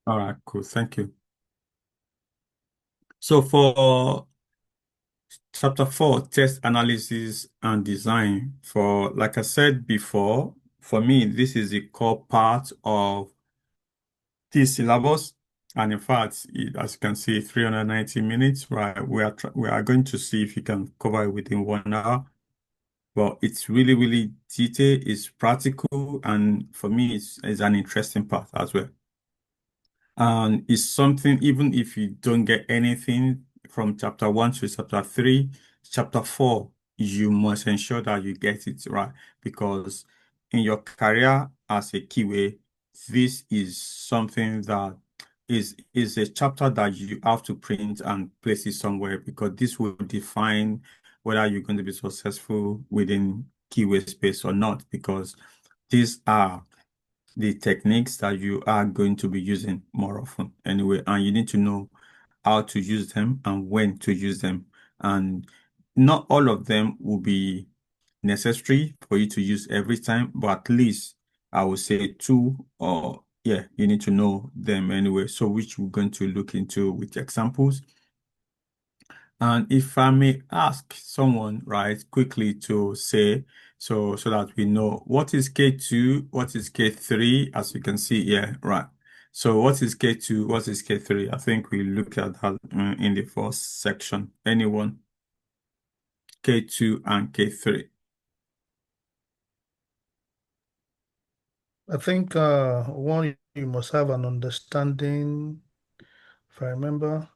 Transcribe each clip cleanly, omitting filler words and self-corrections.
All right, cool. Thank you. So for chapter 4, test analysis and design, for like I said before, for me, this is the core part of this syllabus. And in fact, as you can see, 390 minutes, right? We are going to see if you can cover it within 1 hour. But it's really, really detailed, it's practical, and for me, it's an interesting part as well. And it's something, even if you don't get anything from chapter 1 to chapter 3, chapter 4, you must ensure that you get it right. Because in your career as a QA, this is something that is a chapter that you have to print and place it somewhere, because this will define whether you're going to be successful within QA space or not, because these are the techniques that you are going to be using more often anyway, and you need to know how to use them and when to use them. And not all of them will be necessary for you to use every time, but at least I would say two, or yeah, you need to know them anyway. So which we're going to look into with examples. And if I may ask someone, right, quickly to say, so that we know what is K2, what is K3, as you can see here, right? So what is K2, what is K3? I think we looked at that in the first section. Anyone? K2 and K3. I think one, you must have an understanding, if I remember,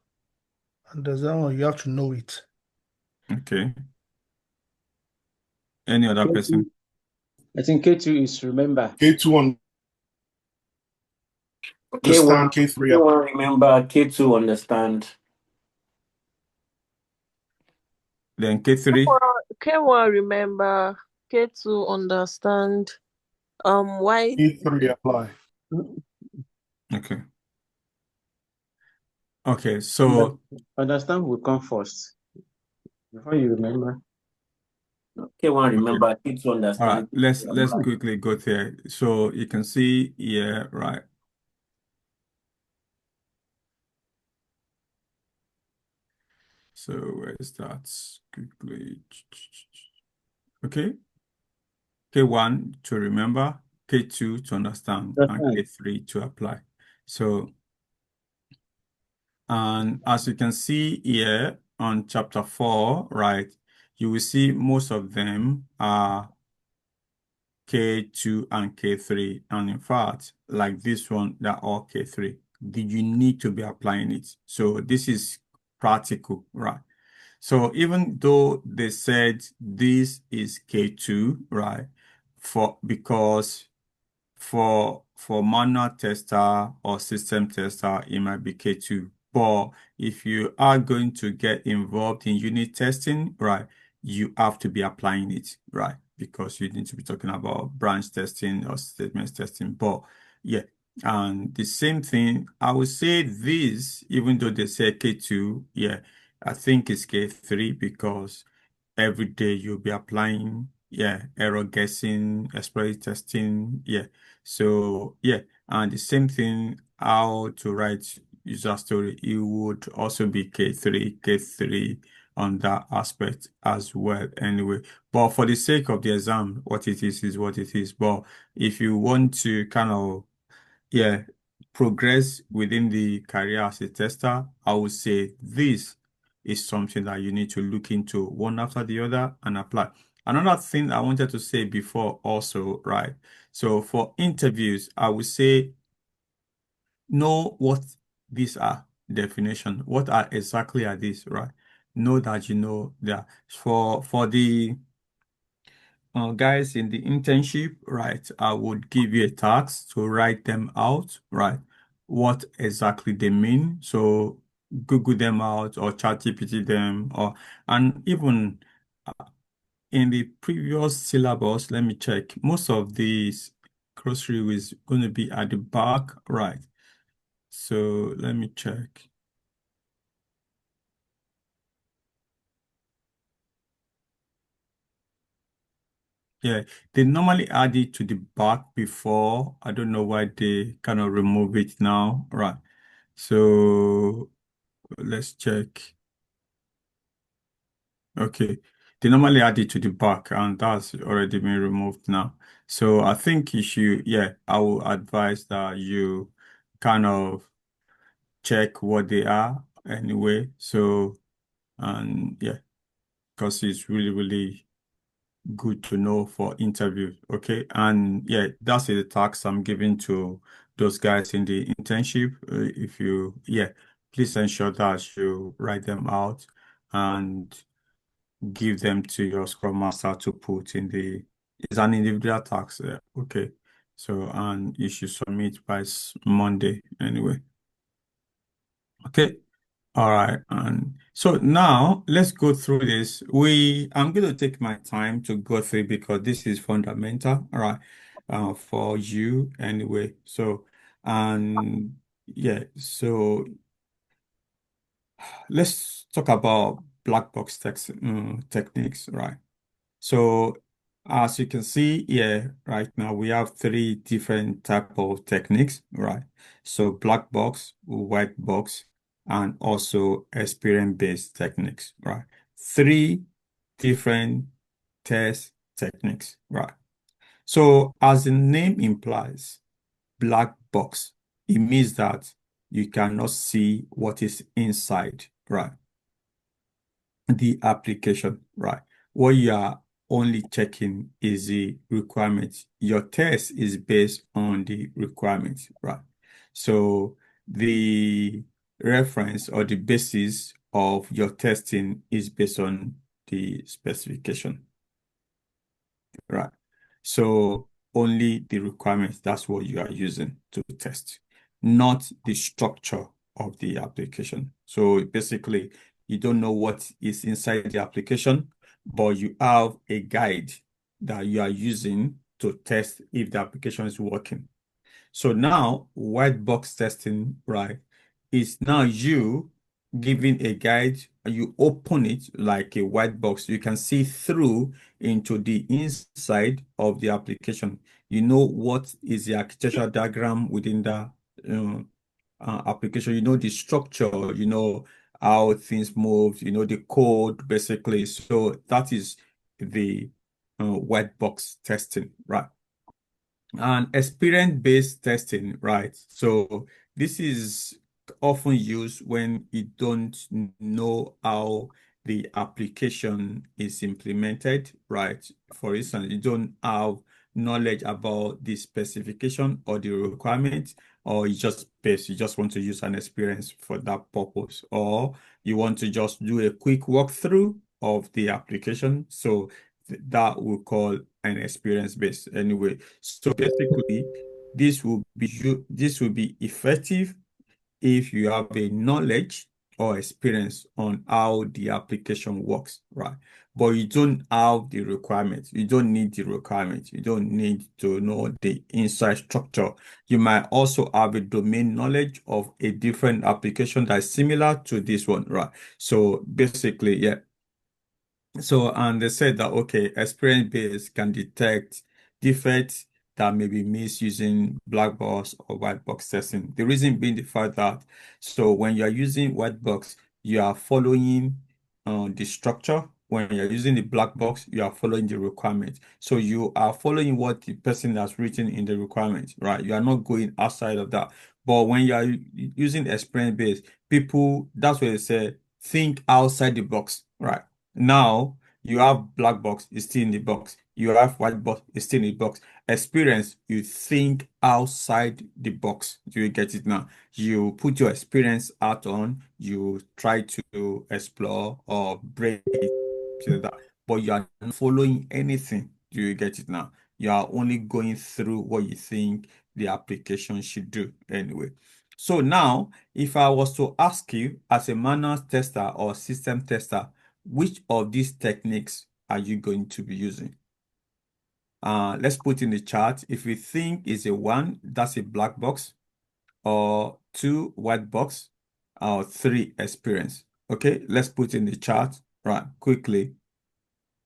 and there's that one you have to know it. Okay. Any other person? K2, I think K2 is remember. K2 K1, understand, K3 K1 remember, K2 understand. Then K3? K1 remember, K2 understand. Why? K3 apply. Okay. Okay, so Understand will come first before you remember. K1 okay. remember, K2 All right, understand. let's quickly go there. So you can see here, right? So where is that? Quickly. Okay. K1 to remember, K2 to understand, and Understand. K3 to apply. So, and as you can see here on chapter 4, right, you will see most of them are K2 and K3. And in fact, like this one, they're all K3. You need to be applying it. So this is practical, right? So even though they said this is K2, right? Because for manual tester or system tester, it might be K2. But if you are going to get involved in unit testing, right, you have to be applying it, right? Because you need to be talking about branch testing or statement testing. But yeah, and the same thing, I would say this, even though they say K2, yeah, I think it's K3, because every day you'll be applying, yeah, error guessing, exploratory testing, yeah. So yeah, and the same thing, how to write user story, it would also be K3 on that aspect as well anyway. But for the sake of the exam, what it is what it is. But if you want to kind of, yeah, progress within the career as a tester, I would say this is something that you need to look into one after the other and apply. Another thing I wanted to say before also, right? So for interviews, I would say know what these are, definition. What are exactly are these, right? Know that you know that for the guys in the internship, right, I would give you a task to write them out, right? What exactly they mean. So Google them out or ChatGPT them, or and even in the previous syllabus, let me check. Most of these grocery is going to be at the back, right? So let me check. Yeah, they normally add it to the back before. I don't know why they kind of remove it now. Right. So let's check. Okay. They normally add it to the back and that's already been removed now. So I think you should, yeah, I will advise that you kind of check what they are anyway. So, and yeah, because it's really, really good to know for interview. Okay. And yeah, that's the task I'm giving to those guys in the internship. If you, yeah, please ensure that you write them out and give them to your Scrum Master to put in the, it's an individual task. Okay. So, and you should submit by Monday anyway. Okay. All right. And so now let's go through this. I'm going to take my time to go through because this is fundamental, all right, for you anyway. So, and yeah, so let's talk about black box techniques, right? So as you can see here right now, we have three different type of techniques, right? So black box, white box, and also experience-based techniques, right? Three different test techniques, right? So as the name implies, black box, it means that you cannot see what is inside, right? The application, right? What you are only checking is the requirements. Your test is based on the requirements, right? So the reference or the basis of your testing is based on the specification, right? So only the requirements, that's what you are using to test, not the structure of the application. So basically, you don't know what is inside the application, but you have a guide that you are using to test if the application is working. So now white box testing, right, is now you giving a guide, you open it like a white box. You can see through into the inside of the application. You know what is the architectural diagram within the application. You know the structure, you know how things move, you know the code basically. So that is the white box testing, right? And experience-based testing, right? So this is often used when you don't know how the application is implemented, right? For instance, you don't have knowledge about the specification or the requirement, or you just want to use an experience for that purpose, or you want to just do a quick walkthrough of the application. So that we call an experience based anyway. So basically, this will be effective if you have a knowledge or experience on how the application works, right? But you don't have the requirements. You don't need the requirements. You don't need to know the inside structure. You might also have a domain knowledge of a different application that's similar to this one, right? So basically, yeah, so, and they said that, okay, experience based can detect defects that may be missed using black box or white box testing. The reason being the fact that, so when you're using white box, you are following the structure. When you're using the black box, you are following the requirements. So you are following what the person has written in the requirements, right? You are not going outside of that. But when you are using experience based, people, that's what they say, think outside the box, right? Now you have black box, it's still in the box. You have white box, it's still in the box. Experience, you think outside the box. Do you get it now? You put your experience out on, you try to explore or break it to that, but you are not following anything. Do you get it now? You are only going through what you think the application should do anyway. So now, if I was to ask you as a manual tester or system tester, which of these techniques are you going to be using? Let's put in the chart. If we think is a 1, that's a black box, or 2, white box, or 3, experience. Okay, let's put in the chart right quickly.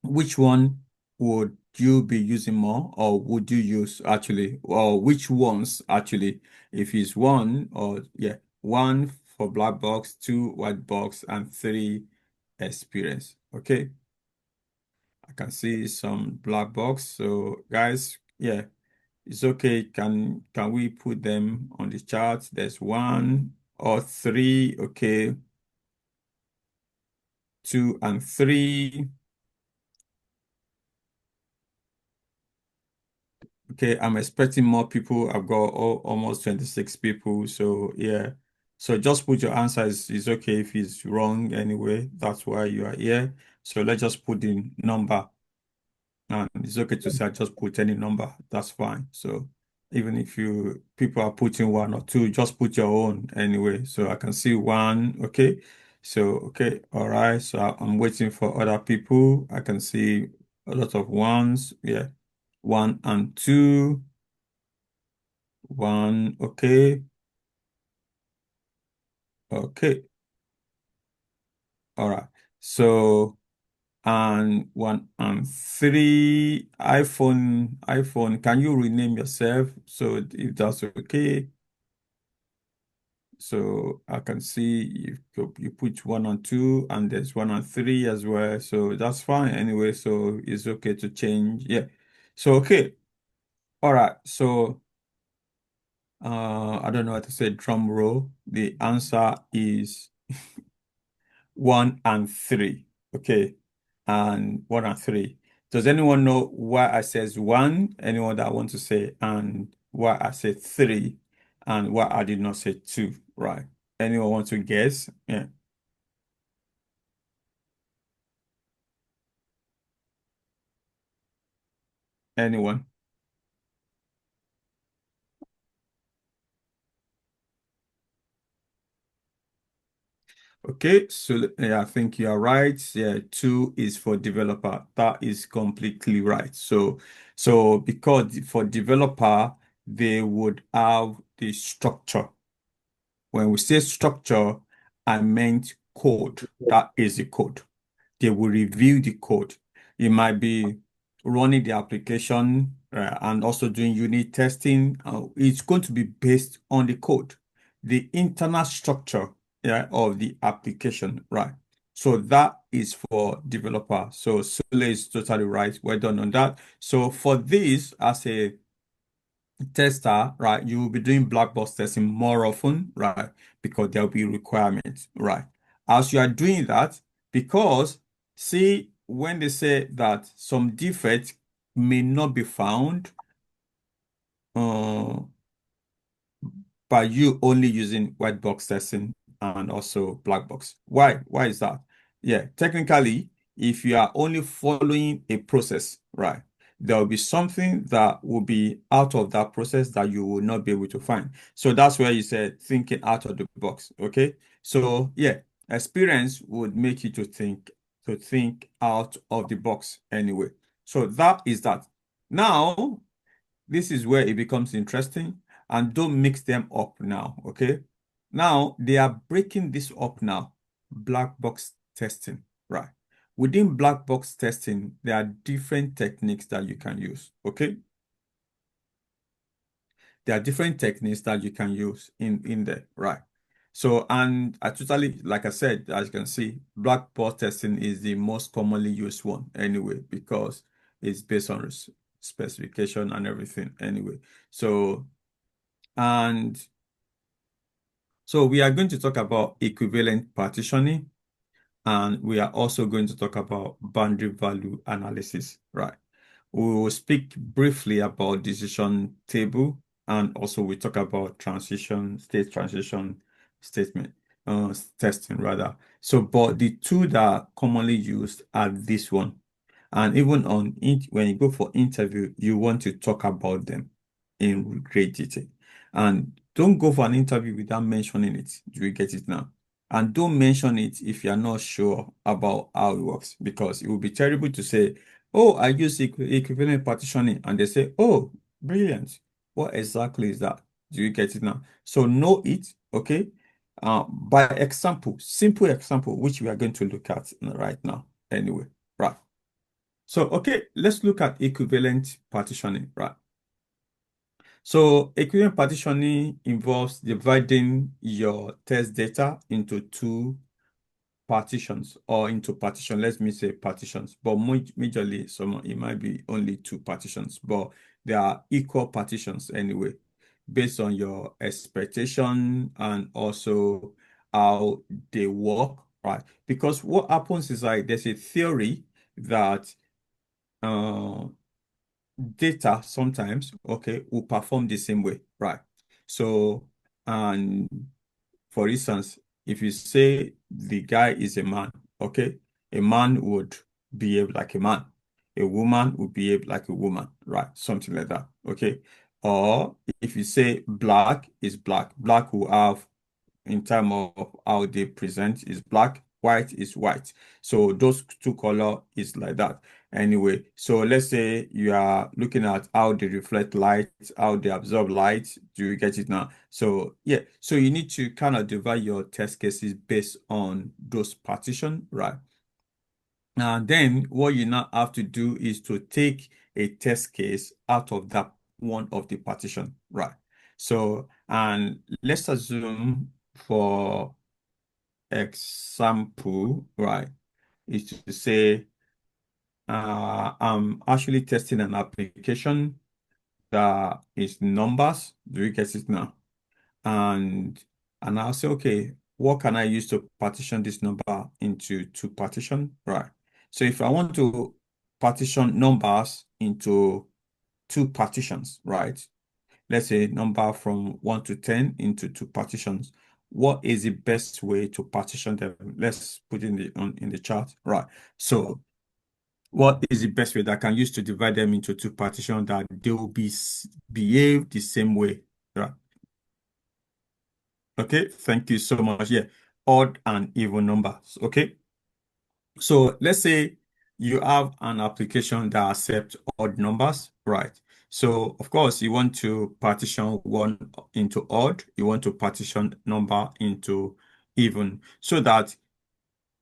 Which one would you be using more, or would you use actually, or which ones actually, if it's one, or yeah, one for black box, two white box, and three experience. Okay, I can see some black box. So guys, yeah, it's okay. Can we put them on the chart? There's one or three. Okay, two and three. Okay, I'm expecting more people. I've got almost 26 people. So yeah. So just put your answer is okay if it's wrong anyway. That's why you are here. So let's just put the number. And it's okay to say I just put any number. That's fine. So even if people are putting one or two, just put your own anyway. So I can see one. Okay. So okay, all right. So I'm waiting for other people. I can see a lot of ones. Yeah. One and two. One, okay. Okay. All right. So, and one and three, iPhone, can you rename yourself? So if that's okay. So I can see you put one and two, and there's one and three as well. So that's fine anyway. So it's okay to change. Yeah. So okay. All right. So I don't know how to say drum roll. The answer is one and three. Okay. And one and three. Does anyone know why I says one? Anyone that want to say and why I said three and why I did not say two? Right. Anyone want to guess? Yeah. Anyone? Okay, so yeah, I think you are right. Yeah, two is for developer. That is completely right. So because for developer, they would have the structure. When we say structure, I meant code. That is the code. They will review the code. It might be running the application and also doing unit testing. It's going to be based on the code, the internal structure, yeah, of the application, right? So that is for developer. So Sule is totally right. Well done on that. So for this, as a tester, right, you will be doing black box testing more often, right? Because there'll be requirements, right? As you are doing that, because see, when they say that some defects may not be found, uh, by you only using white box testing and also black box. Why? Why is that? Yeah, technically, if you are only following a process, right, there will be something that will be out of that process that you will not be able to find. So that's where you said thinking out of the box. Okay. So yeah, experience would make you to think out of the box anyway. So that is that. Now, this is where it becomes interesting, and don't mix them up now, okay? Now, they are breaking this up now. Black box testing, right? Within black box testing, there are different techniques that you can use, okay? There are different techniques that you can use in there, right? So, and I totally, like I said, as you can see, black box testing is the most commonly used one anyway, because it's based on specification and everything anyway. So, and so we are going to talk about equivalent partitioning, and we are also going to talk about boundary value analysis, right? We will speak briefly about decision table, and also we talk about state transition statement, testing rather. So, but the two that are commonly used are this one. And even when you go for interview, you want to talk about them in great detail. And don't go for an interview without mentioning it. Do you get it now? And don't mention it if you're not sure about how it works, because it would be terrible to say, oh, I use equivalent partitioning, and they say, oh, brilliant. What exactly is that? Do you get it now? So know it, okay? By example, simple example, which we are going to look at right now. Anyway, right. So, okay, let's look at equivalent partitioning, right? So equivalent partitioning involves dividing your test data into two partitions or into partition. Let me say partitions, but majorly it might be only two partitions, but there are equal partitions anyway, based on your expectation and also how they work, right? Because what happens is like there's a theory that uh, data sometimes, okay, will perform the same way, right? So, and for instance, if you say the guy is a man, okay, a man would behave like a man, a woman would behave like a woman, right? Something like that, okay? Or if you say black is black, black will have in terms of how they present is black, white is white. So those two color is like that. Anyway, so let's say you are looking at how they reflect light, how they absorb light. Do you get it now? So yeah, so you need to kind of divide your test cases based on those partition, right? And then what you now have to do is to take a test case out of that one of the partition, right? So, and let's assume for example, right, is to say, I'm actually testing an application that is numbers. Do you get it now? And I'll say, okay, what can I use to partition this number into two partition? Right. So if I want to partition numbers into two partitions, right? Let's say number from 1 to 10 into two partitions. What is the best way to partition them? Let's put in the chart. Right. So what is the best way that I can use to divide them into two partitions that they will behave the same way? Right. Okay, thank you so much. Yeah, odd and even numbers. Okay, so let's say you have an application that accepts odd numbers, right? So of course you want to partition one into odd, you want to partition number into even, so that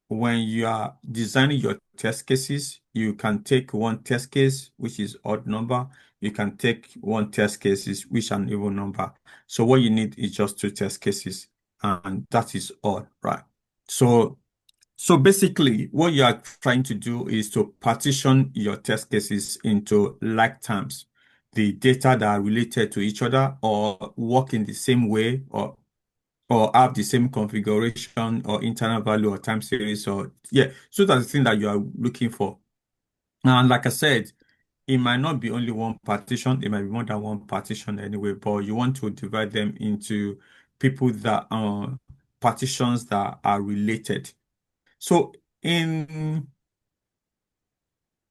when you are designing your test cases, you can take one test case, which is odd number. You can take one test cases, which is an even number. So what you need is just two test cases, and that is all, right? So basically, what you are trying to do is to partition your test cases into like terms, the data that are related to each other or work in the same way or have the same configuration or internal value or time series or yeah. So that's the thing that you are looking for. And like I said, it might not be only one partition, it might be more than one partition anyway, but you want to divide them into people that partitions that are related. So in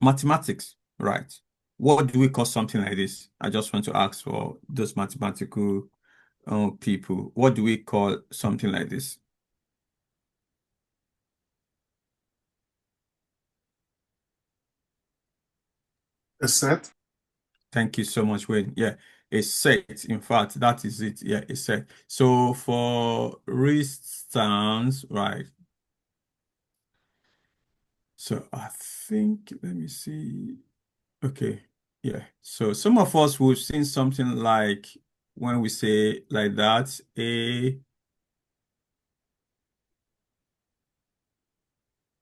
mathematics, right? What do we call something like this? I just want to ask for those mathematical people. What do we call something like this? A set. Thank you so much, Wayne. Yeah, a set. In fact, that is it. Yeah, a set. So for instance, right? So I think, let me see. Okay. Yeah. So some of us we've seen something like when we say like that,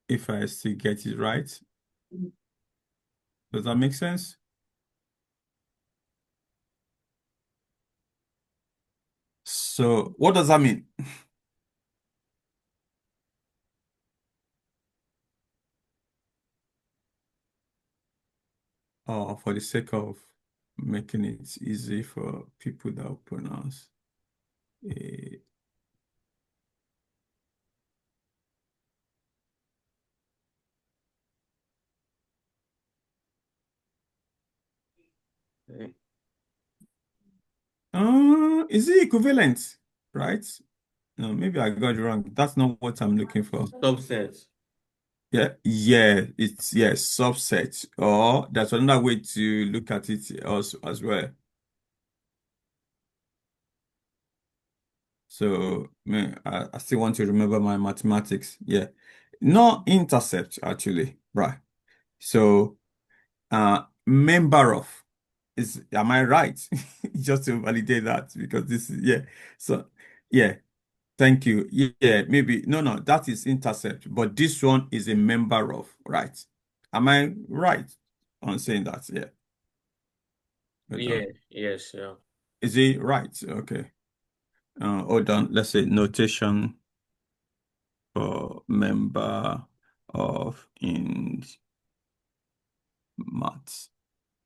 if I still get it right. Does that make sense? So what does that mean? For the sake of making it easy for people that will pronounce. A Okay. Is it equivalent? Right? No, maybe I got it wrong. That's not what I'm looking for. Subsets. Yeah, it's yes, subset. Or that's another way to look at it also as well. So man, I still want to remember my mathematics. Yeah. Not intercept, actually. Right. So member of am I right? Just to validate that, because this is, yeah. So, yeah, thank you. Yeah, maybe, no, that is intercept, but this one is a member of, right? Am I right on saying that? Yeah. Yeah, yes, yeah. Is it right? Okay. Hold on. Let's say notation for member of in maths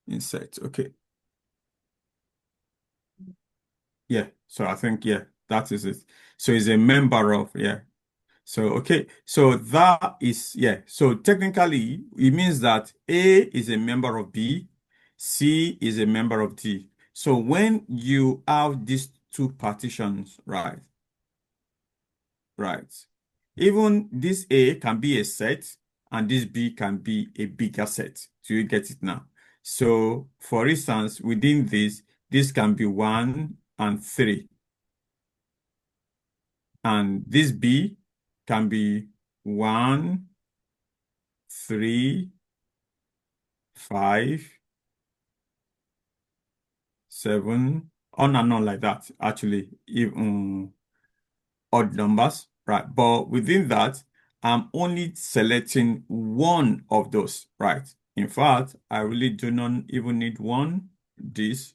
insert. Okay. Yeah. So I think, yeah, that is it. So it's a member of, yeah. So, okay. So that is, yeah. So technically, it means that A is a member of B, C is a member of D. So when you have these two partitions, right? Right. Even this A can be a set and this B can be a bigger set. So you get it now. So for instance, within this can be 1 and 3. And this B can be 1, 3, 5, 7, on and on like that. Actually, even odd numbers, right? But within that, I'm only selecting one of those, right? In fact, I really do not even need one. This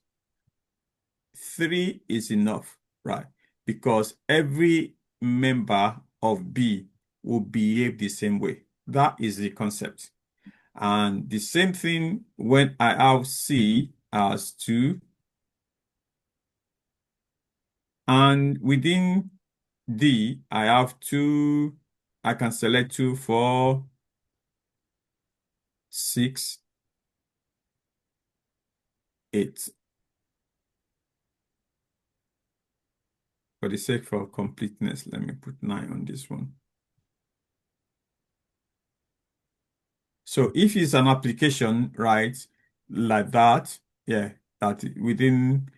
3 is enough, right? Because every member of B will behave the same way. That is the concept. And the same thing when I have C as 2. And within D, I have 2. I can select 2, 4, 6, 8. For the sake of completeness, let me put 9 on this one. So if it's an application, right, like that, yeah, that within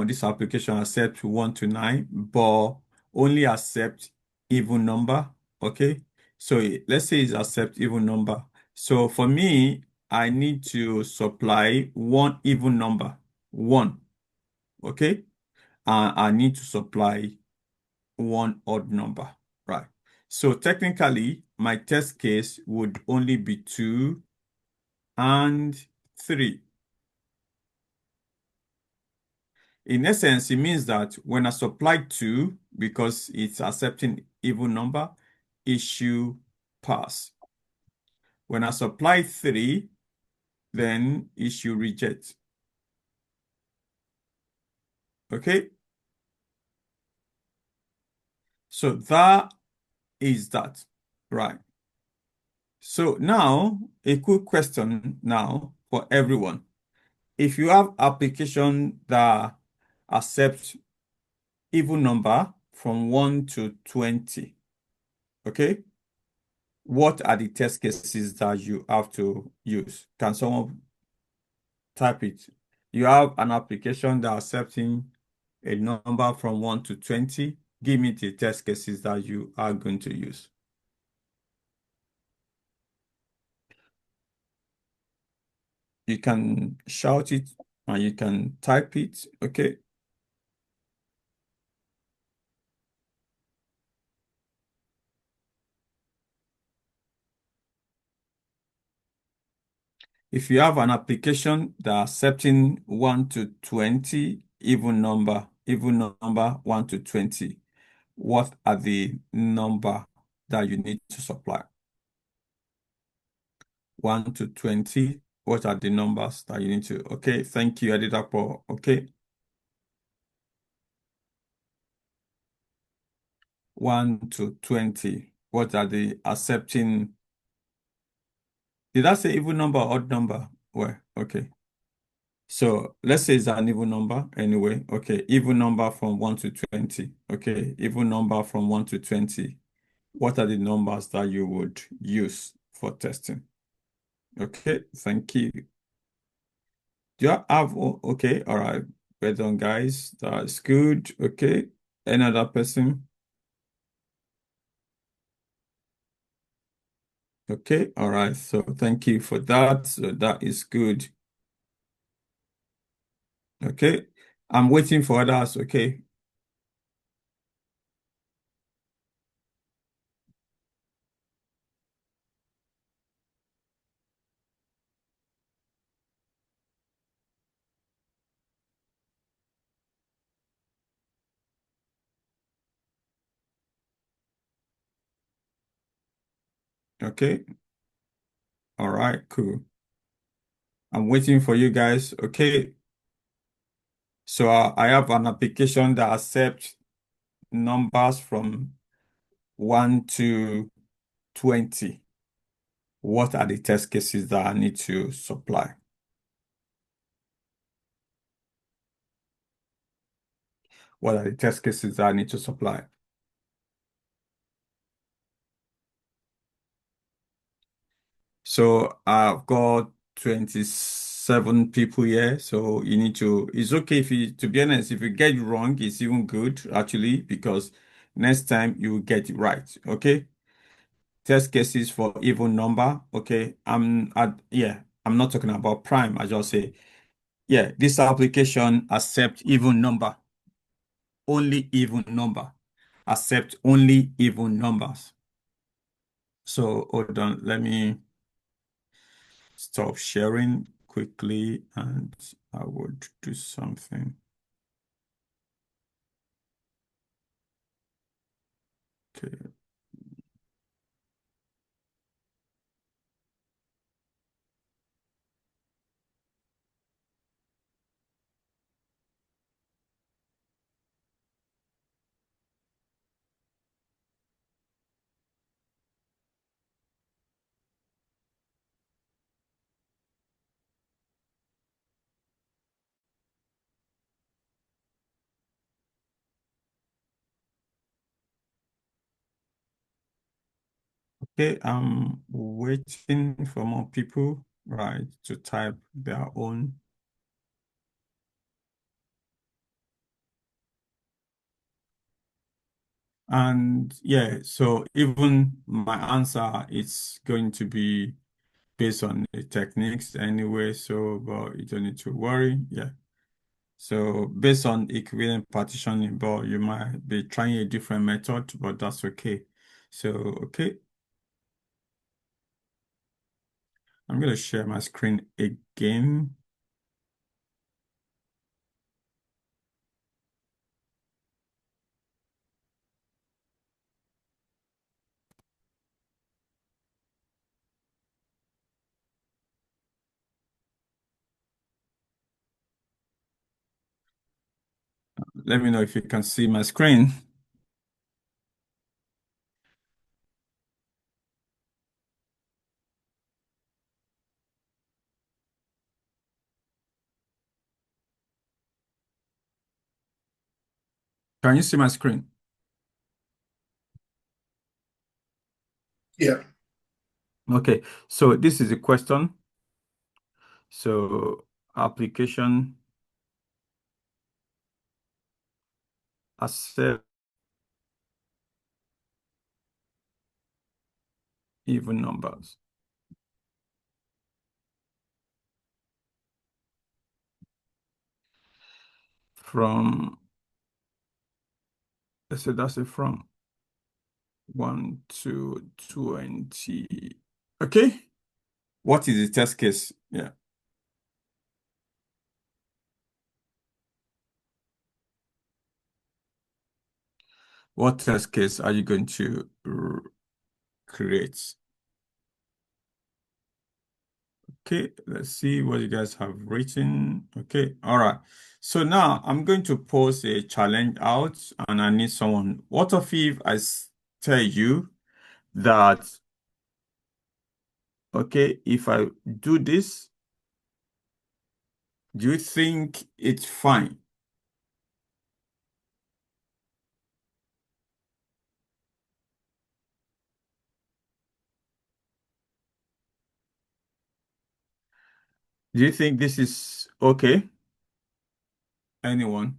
this application accept 1 to 9, but only accept even number, okay? So let's say it's accept even number. So for me, I need to supply one even number, 1, okay? And I need to supply one odd number, right? So technically, my test case would only be 2 and 3. In essence, it means that when I supply 2, because it's accepting even number, it should pass. When I supply 3, then it should reject. Okay? So that is that, right? So now, a quick question now for everyone. If you have application that accepts even number from 1 to 20, okay? What are the test cases that you have to use? Can someone type it? You have an application that accepting a number from 1 to 20. Give me the test cases that you are going to use. You can shout it and you can type it, okay? If you have an application that accepting 1 to 20, even number 1 to 20, what are the number that you need to supply? 1 to 20, what are the numbers that you need to? Okay, thank you, Editor. Okay. 1 to 20, what are the accepting? Did I say even number or odd number? Well, okay. So let's say it's an even number anyway. Okay, even number from 1 to 20. Okay, even number from 1 to 20. What are the numbers that you would use for testing? Okay, thank you. Do you have, okay, all right. Well done, guys. That's good. Okay, another person? Okay, all right. So thank you for that. So that is good. Okay, I'm waiting for others. Okay. Okay. All right, cool. I'm waiting for you guys. Okay. So I have an application that accepts numbers from 1 to 20. What are the test cases that I need to supply? What are the test cases that I need to supply? So I've got 27 people here. So you need to, it's okay if you, to be honest, if you get it wrong, it's even good actually, because next time you will get it right. Okay. Test cases for even number. Okay. I'm not talking about prime. I just say, yeah, this application accept even number, only even number, accept only even numbers. So hold on, let me stop sharing quickly and I would do something. Okay. Okay, I'm waiting for more people, right, to type their own. And yeah, so even my answer is going to be based on the techniques anyway, so but you don't need to worry. Yeah. So based on equivalent partitioning, but you might be trying a different method, but that's okay. So okay, I'm gonna share my screen again. Let me know if you can see my screen. Can you see my screen? Yeah. Okay, so this is a question. So application accept even numbers. From, let's say that's it from 1 to 20. Okay, what is the test case? Yeah. What test case are you going to create? Okay, let's see what you guys have written. Okay, all right. So now I'm going to post a challenge out and I need someone. What if tell you that, okay, if I do this, do you think it's fine? Do you think this is okay? Anyone?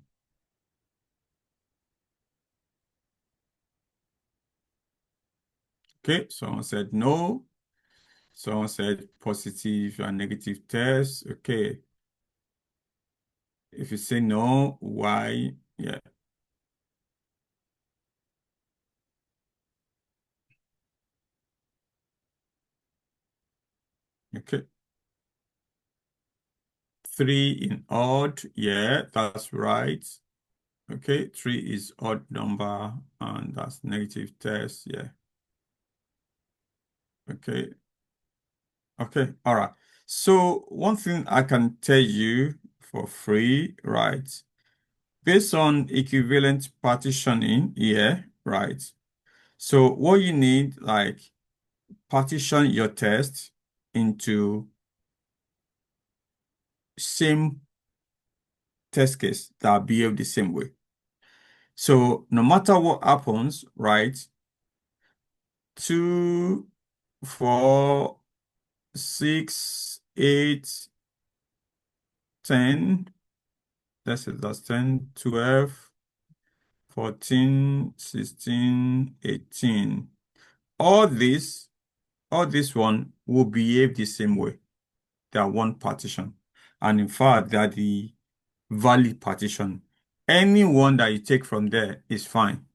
Okay, someone said no. Someone said positive and negative test. Okay. If you say no, why? Yeah. Okay. 3 in odd. Yeah, that's right. Okay. 3 is odd number and that's negative test. Yeah. Okay. Okay. All right. So one thing I can tell you for free, right? Based on equivalent partitioning here, right? So what you need, like, partition your test into same test case that behave the same way. So no matter what happens, right? 2, 4, 6, 8, 10, that's 10, 12, 14, 16, 18. All this one will behave the same way. They are one partition. And in fact, they are the valid partition. Any one that you take from there is fine.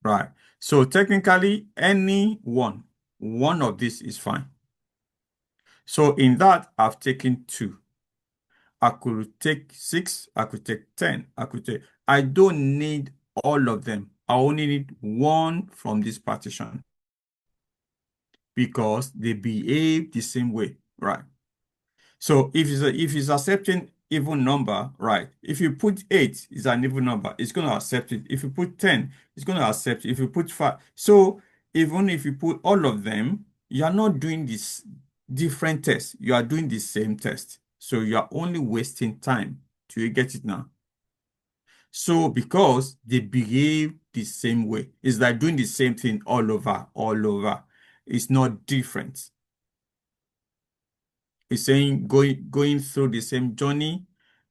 Right. So technically, any one of this is fine. So in that, I've taken 2. I could take 6, I could take 10, I don't need all of them. I only need one from this partition because they behave the same way, right? So if it's accepting even number, right? If you put 8, it's an even number, it's going to accept it. If you put 10, it's going to accept it. If you put 5, so even if you put all of them, you are not doing this different test. You are doing the same test. So you are only wasting time. Do you get it now? So because they behave the same way, it's like doing the same thing all over, all over. It's not different. It's saying going through the same journey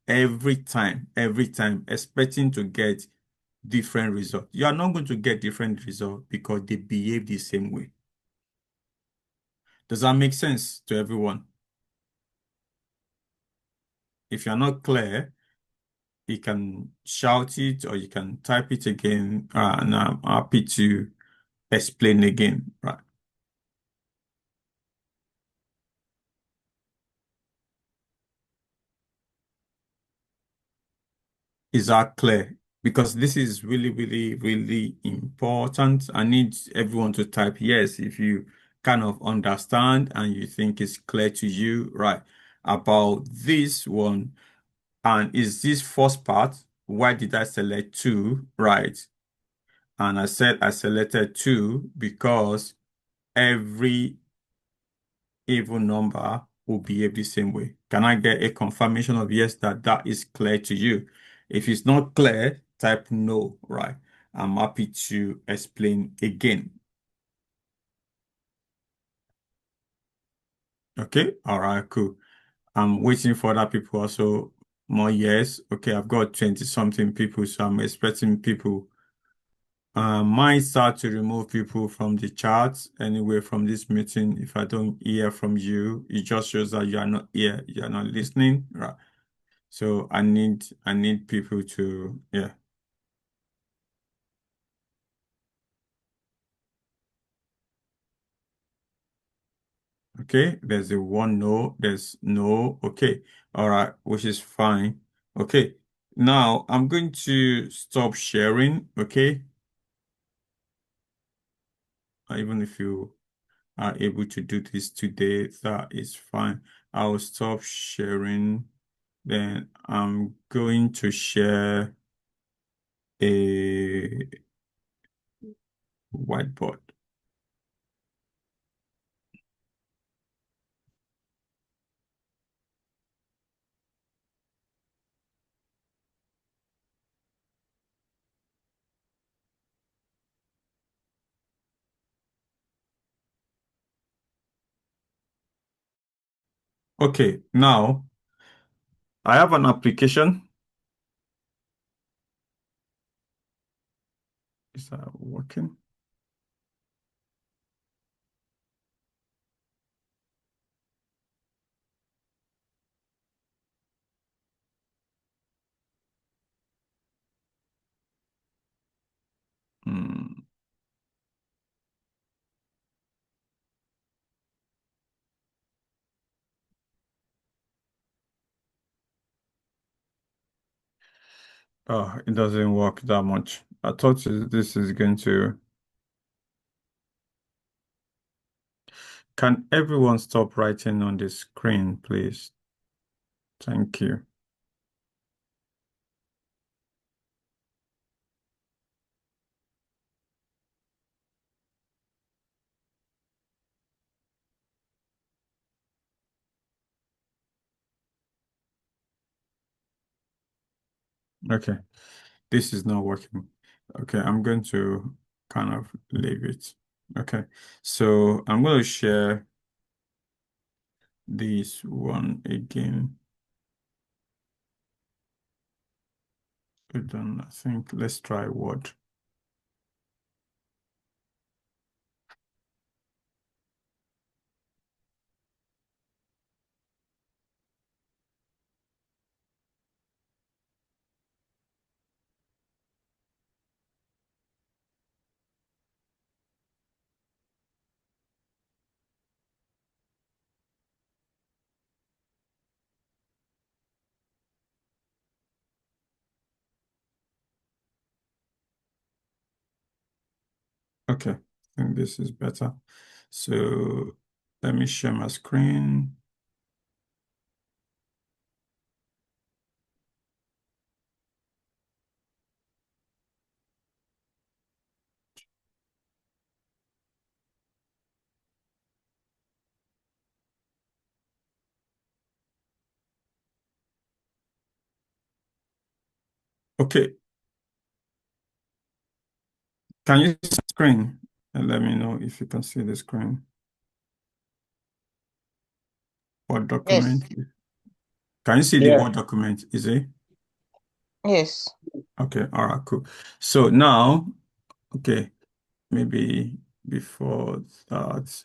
every time, expecting to get different results. You are not going to get different results because they behave the same way. Does that make sense to everyone? If you're not clear, you can shout it or you can type it again, and I'm happy to explain again. Right. Is that clear? Because this is really, really, really important. I need everyone to type yes if you kind of understand and you think it's clear to you, right, about this one. And is this first part, why did I select 2, right? And I said I selected 2 because every even number will behave the same way. Can I get a confirmation of yes that that is clear to you? If it's not clear, type no, right? I'm happy to explain again. Okay, all right, cool. I'm waiting for other people also more yes. Okay, I've got 20 something people, so I'm expecting people. Might start to remove people from the chat anyway from this meeting. If I don't hear from you, it just shows that you are not here, you are not listening, right? So I need people to, yeah. Okay, there's a one no, there's no, okay. All right, which is fine. Okay, now I'm going to stop sharing, okay? Even if you are able to do this today, that is fine. I'll stop sharing. Then I'm going to share a whiteboard. Okay, now I have an application. Is that working? Oh, it doesn't work that much. I thought this is going to. Can everyone stop writing on the screen, please? Thank you. Okay, this is not working. Okay, I'm going to kind of leave it. Okay, so I'm going to share this one again. Then I think let's try Word. Okay, I think this is better. So let me share my screen. Okay, can you see the screen? And let me know if you can see the screen. Word document. Yes. Can you see the Yeah. Word document? Is it? Yes. Okay, all right, cool. So now, okay, maybe before that.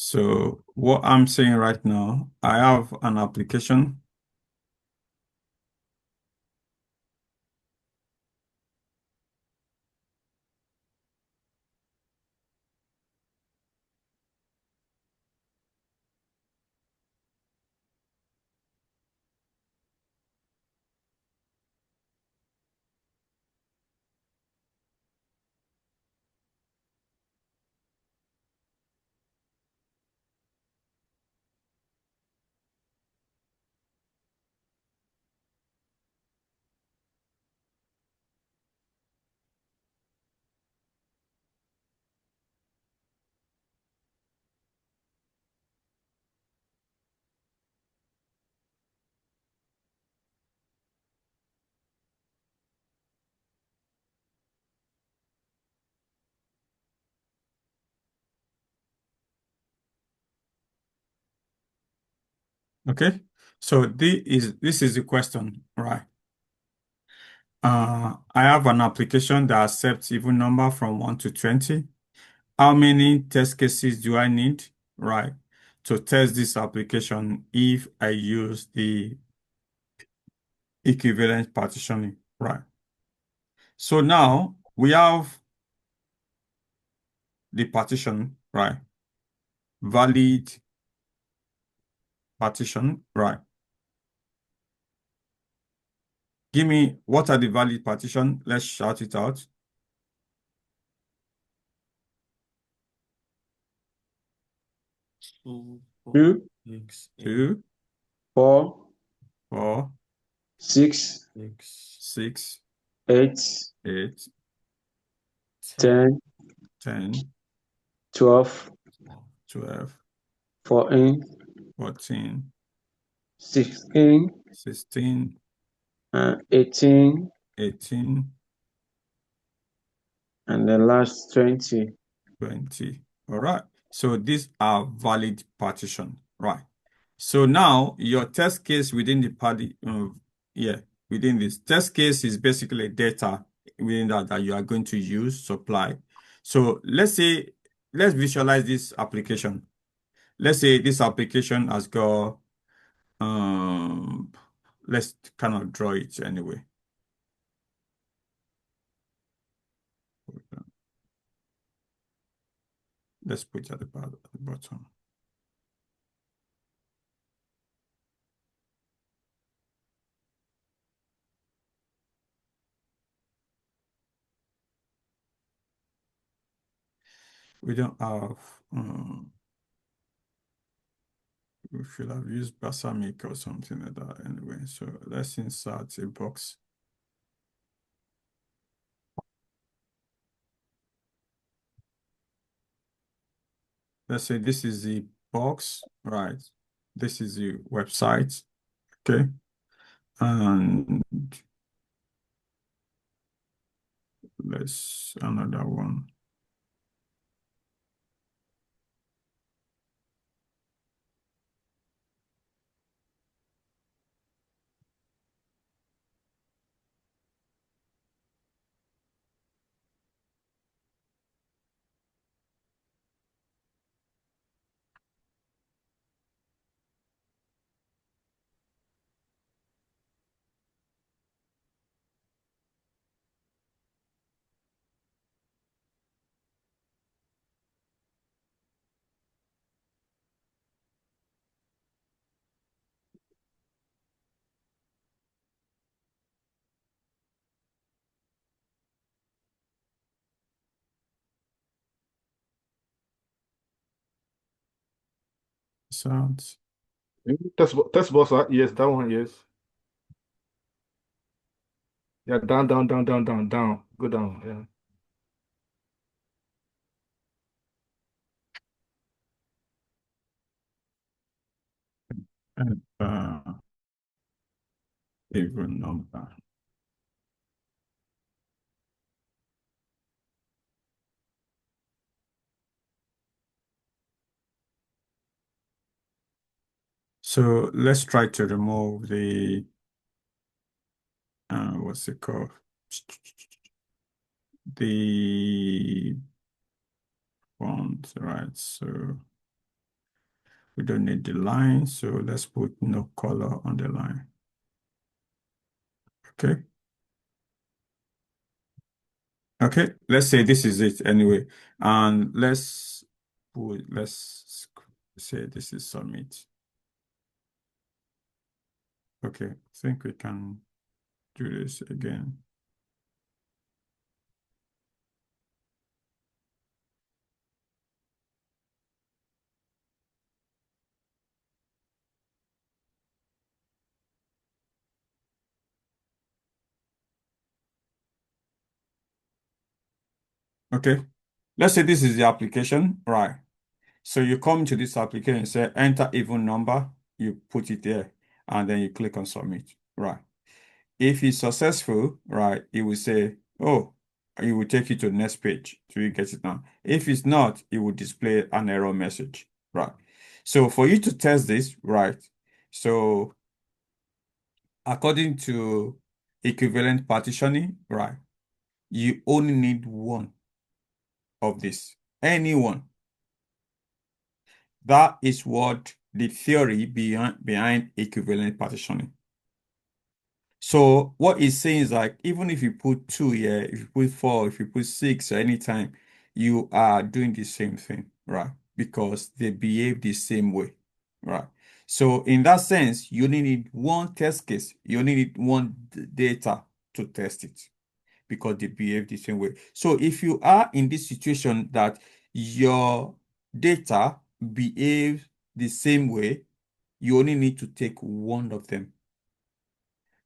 So what I'm saying right now, I have an application. Okay, so this is the question, right? I have an application that accepts even number from 1 to 20. How many test cases do I need, right, to test this application if I use the equivalent partitioning, right? So now we have the partition, right? Valid partition, right? Give me what are the valid partition? Let's shout it out. Two, four, 2, 6, 8, 2, 4, 4, 6, 6, 6, 8, 8, 10, 10, 12, 12, 14, 14, 16, 16, 18, 18, and the last 20. 20. All right. So these are valid partition, right? So now your test case within the party, within this test case is basically data within that you are going to use supply. So let's visualize this application. Let's say this application has got, let's kind of draw it anyway. Let's put it at the bottom. We don't have, we should have used balsamic or something like that anyway. So let's insert a box. Let's say this is the box, right? This is the website, okay? And let's another one. Sounds. Test box, yes, that one, yes. Yeah, down, down, down, down, down, down. Go down, yeah. And even number. So let's try to remove the what's it called? The font, right? So we don't need the line, so let's put no color on the line. Okay. Okay, let's say this is it anyway. And let's say this is submit. Okay, I think we can do this again. Okay, let's say this is the application, right? So you come to this application, say enter even number, you put it there, and then you click on submit, right? If it's successful, right, it will say, oh, it will take you to the next page so you get it now. If it's not, it will display an error message, right? So for you to test this, right, so according to equivalent partitioning, right, you only need one of this, any one. That is what the theory behind equivalent partitioning. So what it's saying is like, even if you put 2 here, if you put 4, if you put 6 or anytime, you are doing the same thing, right? Because they behave the same way, right? So in that sense, you only need one test case. You only need one data to test it because they behave the same way. So if you are in this situation that your data behaves the same way, you only need to take one of them.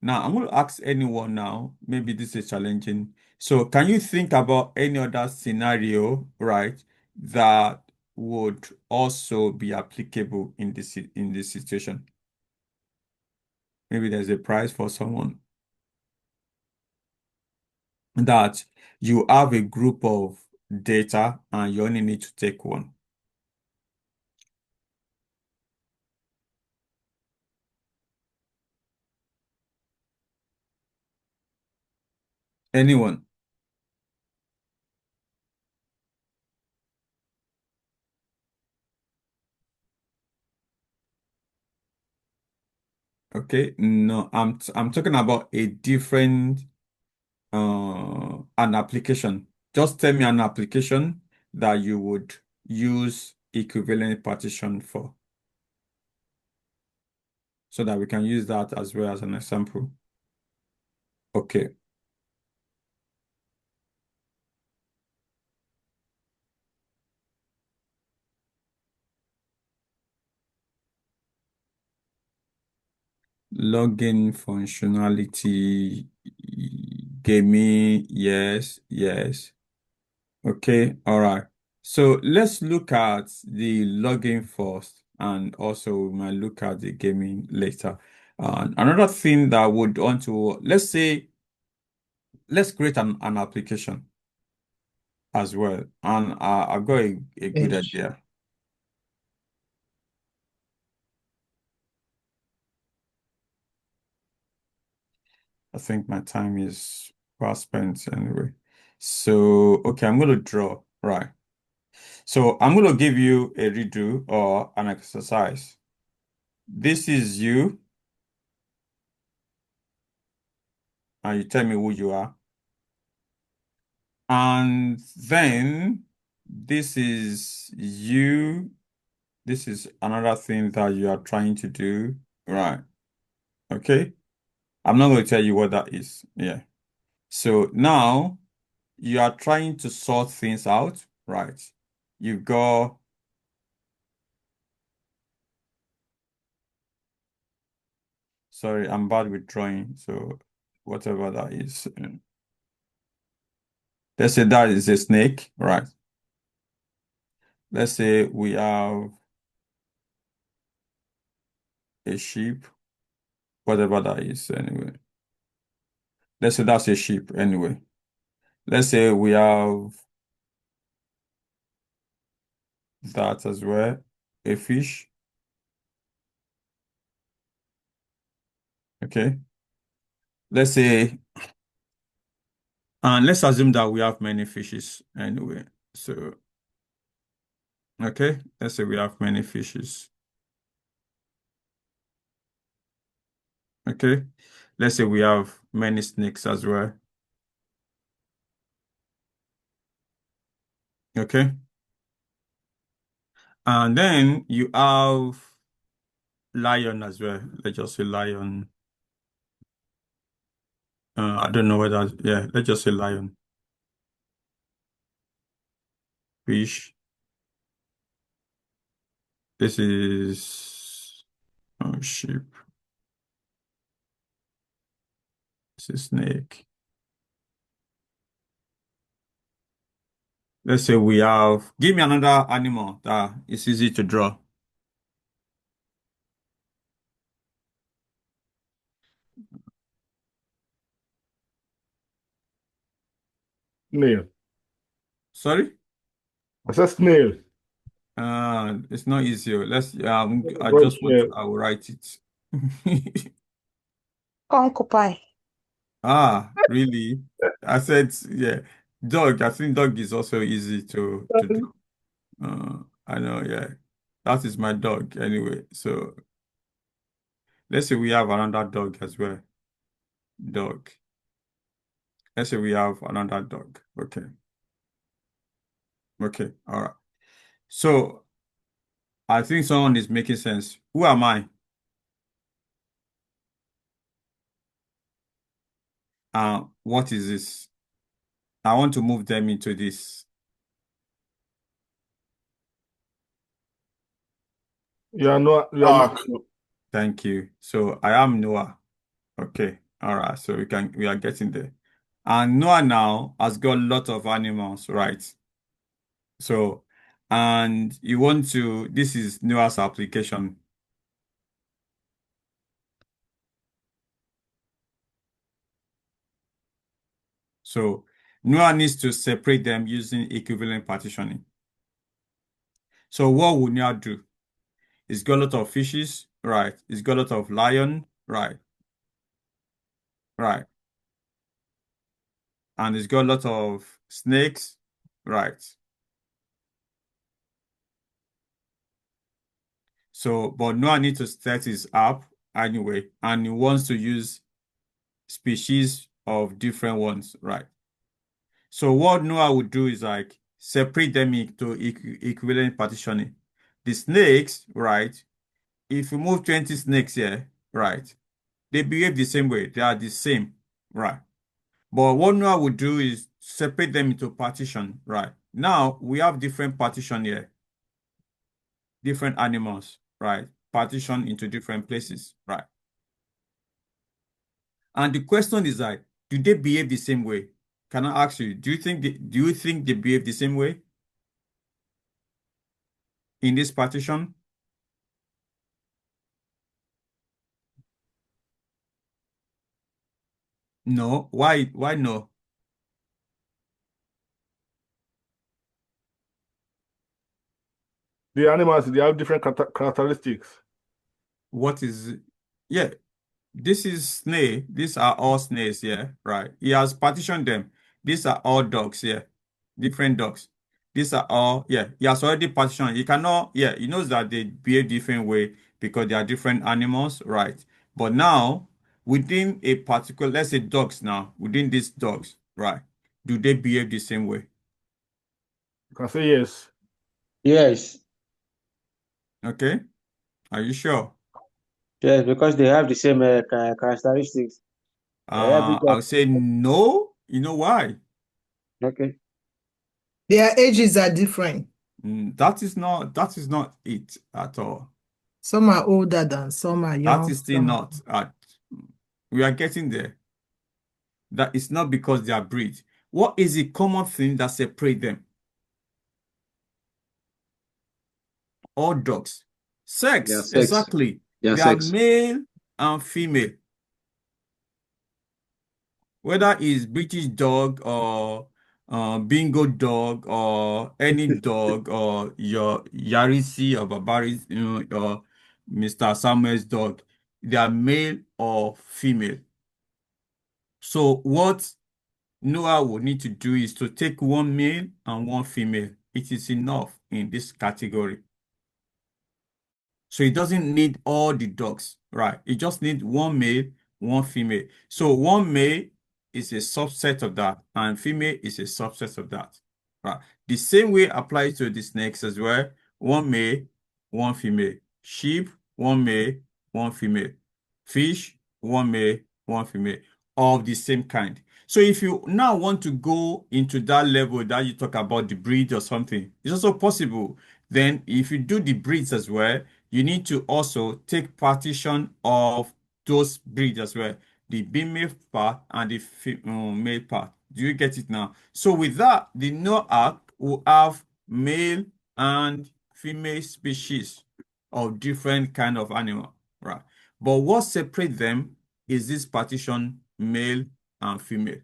Now, I'm going to ask anyone now, maybe this is challenging. So can you think about any other scenario, right, that would also be applicable in this situation? Maybe there's a prize for someone that you have a group of data and you only need to take one. Anyone? Okay, no, I'm talking about a different an application. Just tell me an application that you would use equivalent partition for, so that we can use that as well as an example. Okay. Login functionality, gaming, yes, yes. Okay, all right. So let's look at the login first, and also we might look at the gaming later. Another thing that I would want to, let's create an application as well. And I've got a good Yes. idea. I think my time is well spent anyway. So, okay, I'm going to draw, right? So I'm going to give you a redo or an exercise. This is you, and you tell me who you are. And then this is you. This is another thing that you are trying to do, right? Okay. I'm not going to tell you what that is. Yeah. So now you are trying to sort things out, right? You've got Sorry, I'm bad with drawing, so whatever that is. Let's say that is a snake, right? Let's say we have a sheep, whatever that is anyway. Let's say that's a sheep anyway. Let's say we have that as well, a fish. Okay. Let's say, and let's assume that we have many fishes anyway. So, okay, let's say we have many fishes. Okay. Let's say we have many snakes as well. Okay. And then you have lion as well. Let's just say lion. I don't know whether, yeah, let's just say lion. Fish. This is sheep. This is snake. Let's say we have, give me another animal that is easy to draw. Snail. Sorry? I said snail. It's not easy. Let's, I Right, just want, snail. I will write it. Concubine. Really? I said, yeah. Dog, I think dog is also easy to do. I know, yeah. That is my dog anyway. So let's say we have another dog as well. Dog. Let's say we have another dog. Okay. Okay. All right. So I think someone is making sense. Who am I? What is this? I want to move them into this. Yeah, no, yeah, Thank you. So I am Noah. Okay. All right. So we are getting there. And Noah now has got a lot of animals, right? So, and you want to, this is Noah's application. So Noah needs to separate them using equivalent partitioning. So what would Noah do? He's got a lot of fishes, right? He's got a lot of lion, right? Right. And he's got a lot of snakes, right? So, but Noah needs to set his app anyway, and he wants to use species of different ones, right? So what Noah would do is like separate them into equivalent partitioning. The snakes, right? If you move 20 snakes here, right? They behave the same way. They are the same, right? But what Noah would do is separate them into partition, right? Now we have different partition here, different animals, right? Partition into different places, right? And the question is like, do they behave the same way? Can I ask you, do you think they behave the same way in this partition? No. Why no? The animals, they have different characteristics. What is yeah, this is snail. These are all snails here, right? He has partitioned them. These are all dogs here, different dogs. These are all, yeah, he has already partitioned. He cannot, yeah, he knows that they behave different way because they are different animals, right? But now, within a particular, let's say dogs now, within these dogs, right? Do they behave the same way? You can say yes. Yes. Okay. Are you sure? Yes, because they have the same characteristics. Every I'll dog. say no. You know why? Okay. Their ages are different. That is not it at all. Some are older than some are That young. is still not at. We are getting there. That is not because they are breed. What is the common thing that separates them? All dogs. Sex, Their sex. exactly. Their They are sex. male and female. Whether it's British dog or bingo dog or any dog or your Yarisi or Barbaris, or Mr. Samuel's dog, they are male or female. So what Noah would need to do is to take one male and one female. It is enough in this category. So he doesn't need all the dogs, right? He just needs one male, one female. So one male is a subset of that, and female is a subset of that, right? The same way applies to the snakes as well. One male, one female. Sheep, one male, one female. Fish, one male, one female, of the same kind. So if you now want to go into that level that you talk about the breed or something, it's also possible. Then if you do the breeds as well, you need to also take partition of those breeds as well, the female part and the male part. Do you get it now? So with that, the Noah will have male and female species of different kind of animal, right? But what separates them is this partition, male and female.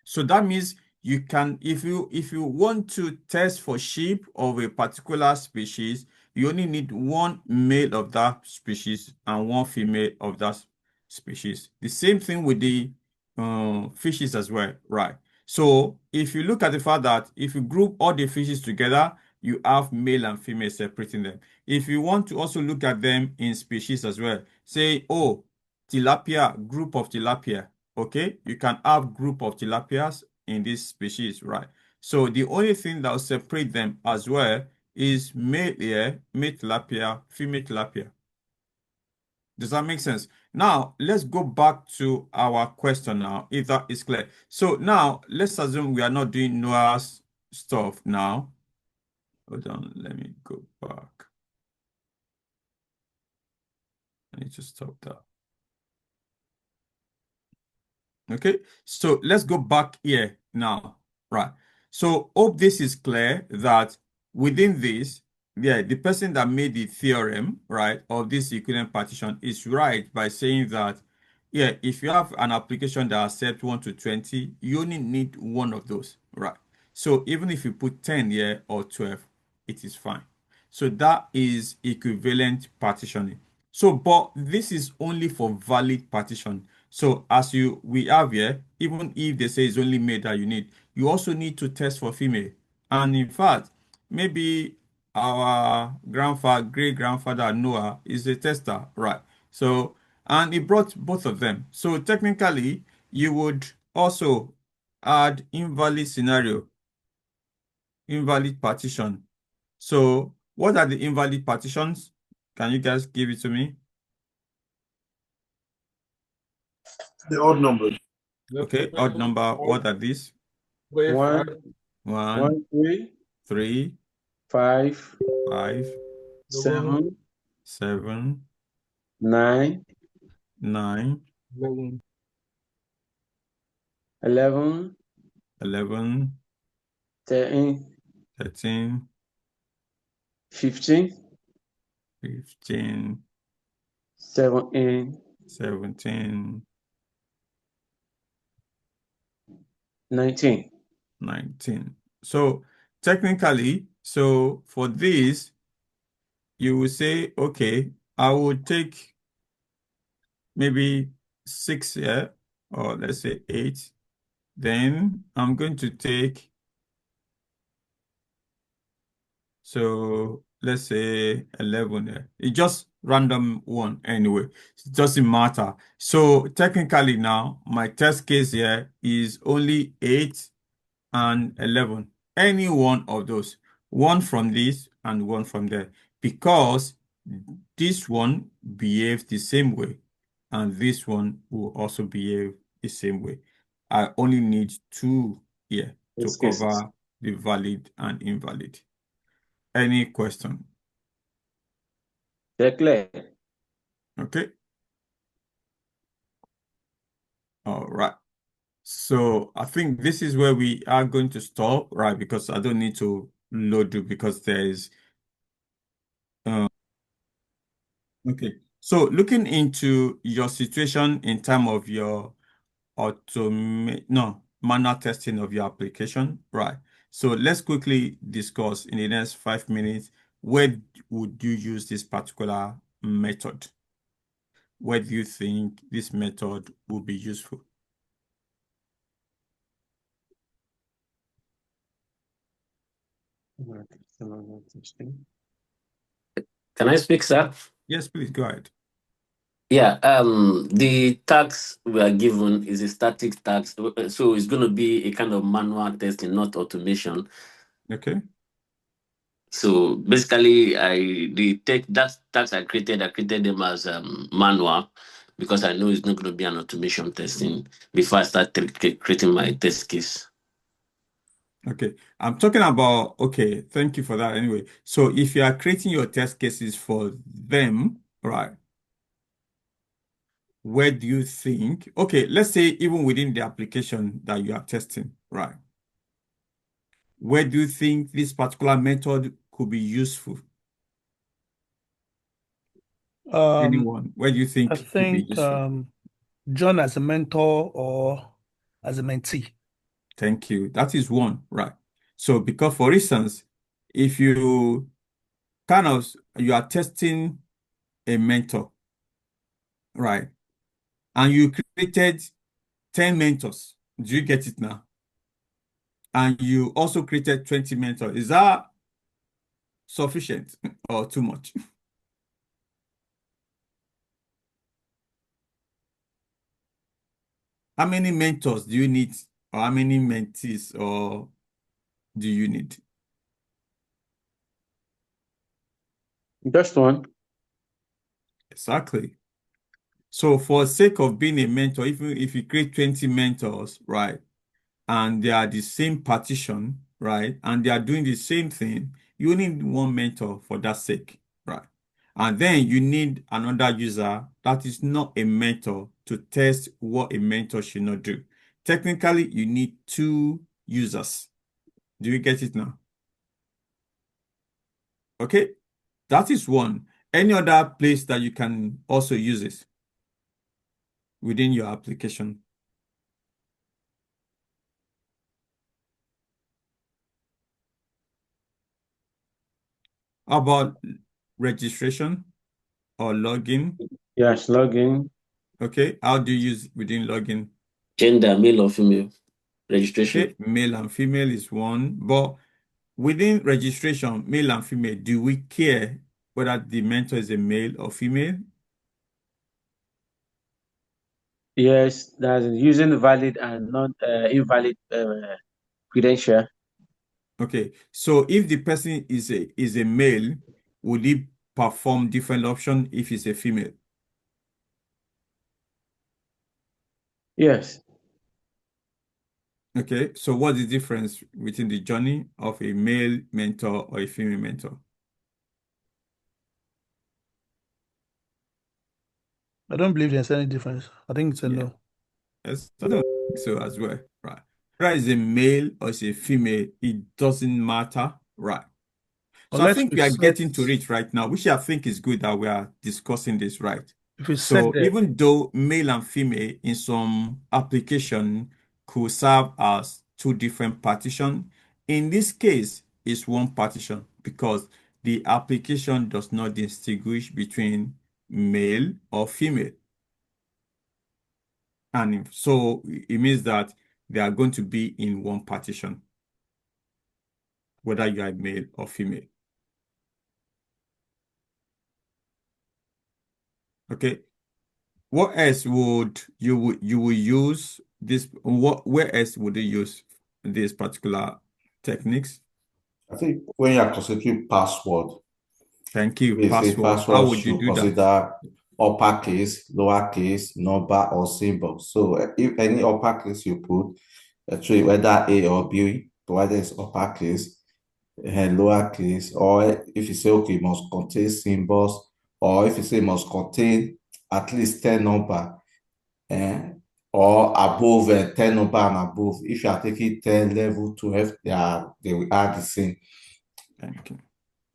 So that means you can, if you want to test for sheep of a particular species, you only need one male of that species and one female of that species. The same thing with the fishes as well, right? So if you look at the fact that if you group all the fishes together, you have male and female separating them. If you want to also look at them in species as well, say, oh, tilapia, group of tilapia, okay? You can have group of tilapias in this species, right? So the only thing that will separate them as well is male here, male tilapia, female tilapia. Does that make sense? Now, let's go back to our question now, if that is clear. So now, let's assume we are not doing Noah's stuff now. Hold on, let me go back. I need to stop that. Okay, so let's go back here now, right? So hope this is clear that within this, yeah, the person that made the theorem, right, of this equivalent partition is right by saying that, yeah, if you have an application that accepts 1 to 20, you only need one of those, right? So even if you put 10 here or 12, it is fine. So that is equivalent partitioning. So, but this is only for valid partition. So as we have here, even if they say it's only male that you need, you also need to test for female. And in fact, maybe our great grandfather Noah is a tester, right? So, and he brought both of them. So technically, you would also add invalid scenario invalid partition. So what are the invalid partitions? Can you guys give it to me? The odd numbers. Okay, odd number. What are these? 1, 1, 3, 3, 5, 5, 7, 7, 9, 9, 11, 11, 13, 13, 15, 15, 17, 17, 19. 19. So technically, so for this, you will say, okay, I will take maybe 6 here, or let's say 8. Then I'm going to take, so let's say 11 here. It's just random one anyway. It doesn't matter. So technically now, my test case here is only 8 and 11. Any one of those. One from this and one from there. Because this one behaves the same way. And this one will also behave the same way. I only need 2 here to Test cases. cover the valid and invalid. Any question? They're clear. Okay. All right. So I think this is where we are going to stop, right? Because I don't need to load it because there is okay. So looking into your situation in terms of your manual testing of your application, right? So let's quickly discuss in the next 5 minutes, where would you use this particular method? Where do you think this method will be useful? Can I speak, sir? Yes, please go ahead. Yeah, the tax we are given is a static tax, so it's going to be a kind of manual testing, not automation. Okay. So basically, that tax I created them as manual because I know it's not going to be an automation testing before I start creating my test case. Okay. I'm talking about, okay, thank you for that anyway. So if you are creating your test cases for them, right? Where do you think, okay, let's say even within the application that you are testing, right? Where do you think this particular method could be useful? Anyone, where do you think I it could be think useful? John as a mentor or as a mentee. Thank you. That is one, right? So because for instance, if you you are testing a mentor, right? And you created 10 mentors. Do you get it now? And you also created 20 mentors. Is that sufficient or too much? How many mentors do you need, or how many mentees or do you need? Just one. Exactly. So for sake of being a mentor, even if you create 20 mentors, right, and they are the same partition, right, and they are doing the same thing, you need one mentor for that sake, right? And then you need another user that is not a mentor to test what a mentor should not do. Technically, you need 2 users. Do you get it now? Okay, that is one. Any other place that you can also use it within your application? How about registration or login? Yes, login. Okay, how do you use within login? Gender, male or female, registration. Okay, male and female is one, but within registration, male and female, do we care whether the mentor is a male or female? Yes, that's using valid and non invalid credential. Okay, so if the person is a male, would he perform different option if it's a female? Yes. Okay, so what's the difference between the journey of a male mentor or a female mentor? I don't believe there's any difference. I think it's a Yeah. no. Yes, I don't think so as well, right? Whether it's a male or it's a female, it doesn't matter, right? So I Unless think we we are set, getting to it right now, which I think is good that we are discussing this, right? if we set So the, even though male and female in some application could serve as two different partitions, in this case, it's one partition because the application does not distinguish between male or female. And so it means that they are going to be in one partition, whether you are male or female. Okay. What else would you will use this? Where else would you use these particular techniques? I think when you are considering password, Thank you. we say Password. How password would you should do that? consider uppercase, lowercase, number, or symbol. So if any uppercase you put, actually whether A or B, whether it's uppercase and lowercase, or if you say okay, it must contain symbols, or if you say it must contain at least 10 number, eh, or above 10 number and above. If you are taking 10 level 12, they will add the same. Thank you.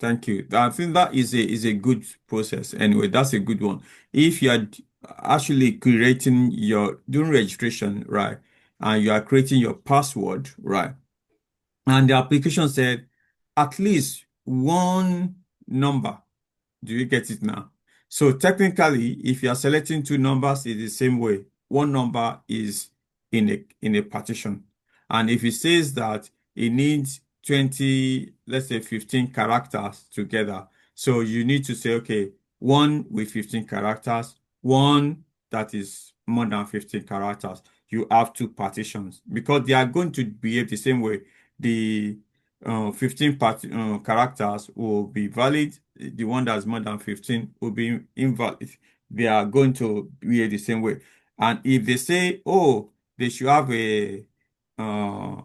Thank you. I think that is a good process. Anyway, that's a good one. If you are actually creating doing registration, right, and you are creating your password, right, and the application said at least one number. Do you get it now? So technically, if you are selecting two numbers, it's the same way. One number is in a partition. And if it says that it needs 20, let's say 15 characters together. So you need to say, okay, one with 15 characters, one that is more than 15 characters. You have two partitions because they are going to behave the same way. The 15 characters will be valid. The one that's more than 15 will be invalid. They are going to be the same way. And if they say, oh, they should have a uh,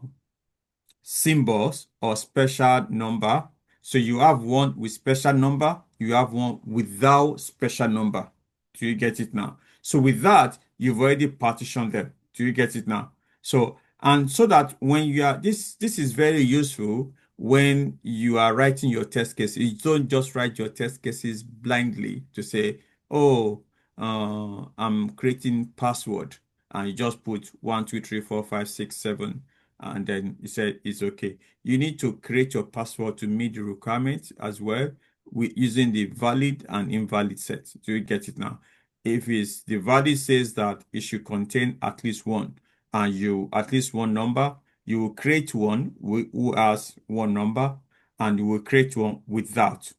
symbols or special number. So you have one with special number, you have one without special number. Do you get it now? So with that, you've already partitioned them. Do you get it now? So, and so that when you are, this is very useful when you are writing your test cases. You don't just write your test cases blindly to say, oh, I'm creating password, and you just put 1, 2, 3, 4, 5, 6, 7, and then you said it's okay. You need to create your password to meet the requirements as well with using the valid and invalid set. Do you get it now? If it's the valid says that it should contain at least one, and you at least one number, you will create one who has one number, and you will create one without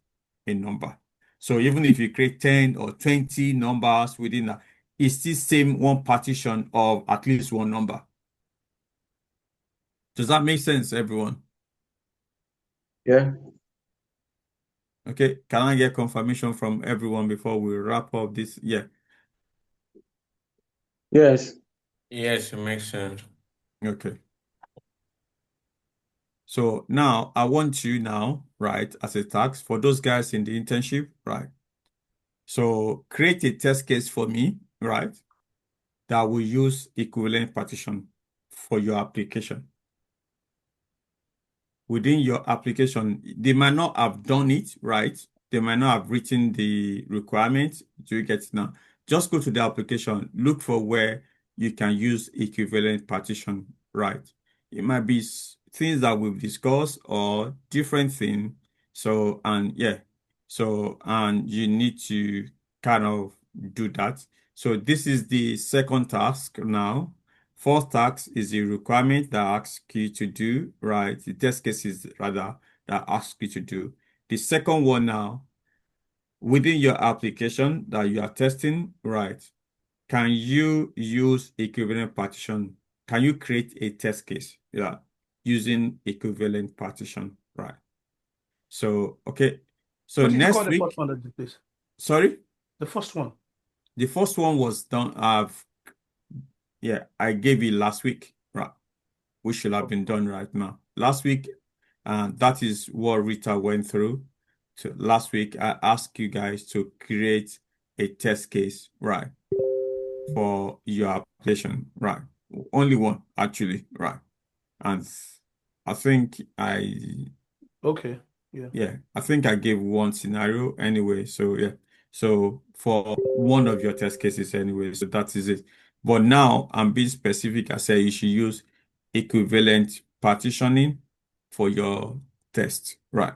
a number. So even if you create 10 or 20 numbers within that, it's still same one partition of at least one number. Does that make sense, everyone? Yeah. Okay, can I get confirmation from everyone before we wrap up this? Yeah, Yes. Yes, it makes sense. okay. So now I want you now, right, as a task for those guys in the internship, right? So create a test case for me, right, that will use equivalent partition for your application. Within your application, they might not have done it, right? They might not have written the requirements. Do you get it now? Just go to the application, look for where you can use equivalent partition, right? It might be things that we've discussed or different things. So, and yeah, so, and you need to kind of do that. So this is the second task now. Fourth task is a requirement that asks you to do, right? The test cases rather that ask you to do. The second one now, within your application that you are testing, right? Can you use equivalent partition? Can you create a test case? Yeah. using equivalent partition, right? So, okay. So What is it next called, the week, first one that you please? sorry, The first one. the first one was done. I gave it last week, right? We should have been done right now. Last week, that is what Rita went through. So last week, I asked you guys to create a test case, right, for your application, right? Only one, actually, right? And I think Okay. Yeah. I think I gave one scenario anyway. So yeah. So for one of your test cases anyway, so that is it. But now I'm being specific. I say you should use equivalent partitioning for your test, right?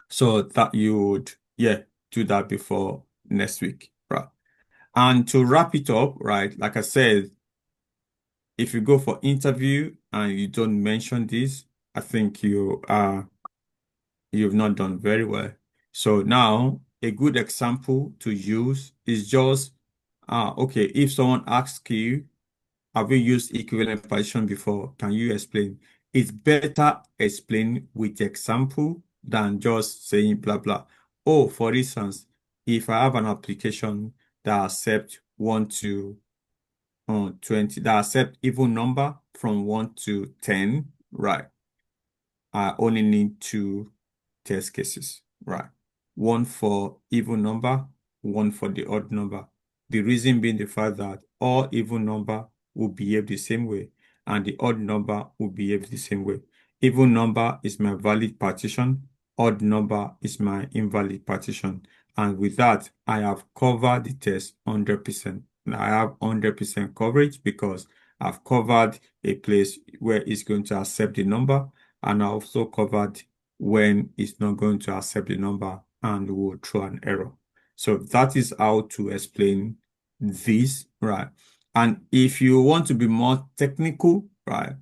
So that you would, do that before next week, right? And to wrap it up, right, like I said, if you go for interview and you don't mention this, I think you've not done very well. So now a good example to use is just, okay, if someone asks you, have you used equivalent partition before? Can you explain? It's better explain with example than just saying blah blah. Oh, for instance, if I have an application that accepts 1 to 20, that accept even number from 1 to 10, right? I only need 2 test cases, right? One for even number, one for the odd number. The reason being the fact that all even number will behave the same way and the odd number will behave the same way. Even number is my valid partition, odd number is my invalid partition. And with that, I have covered the test 100%. I have 100% coverage because I've covered a place where it's going to accept the number, and I also covered when it's not going to accept the number and will throw an error. So that is how to explain this, right? And if you want to be more technical, right,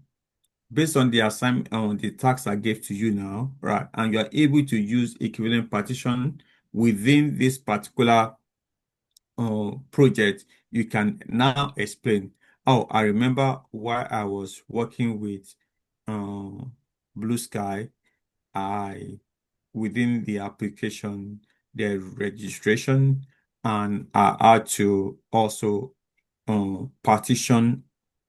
based on the assignment, on the task I gave to you now, right, and you are able to use equivalent partition within this particular project, you can now explain. Oh, I remember while I was working with BlueSky, within the application, the registration, and I had to also partition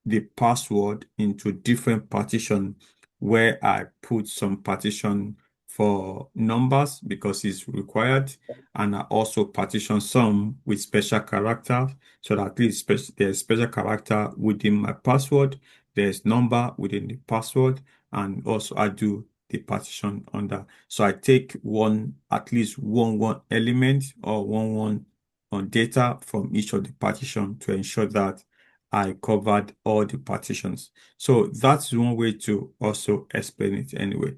the password into different partition where I put some partition for numbers because it's required, and I also partition some with special character so that at least there's special character within my password, there's number within the password, and also I do the partition under. So I take at least one element or one on data from each of the partition to ensure that I covered all the partitions. So that's one way to also explain it anyway.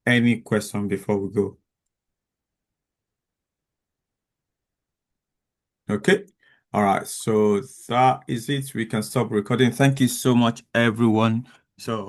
Any question before we go? Okay. All right. So that is it. We can stop recording. Thank you so much, everyone. So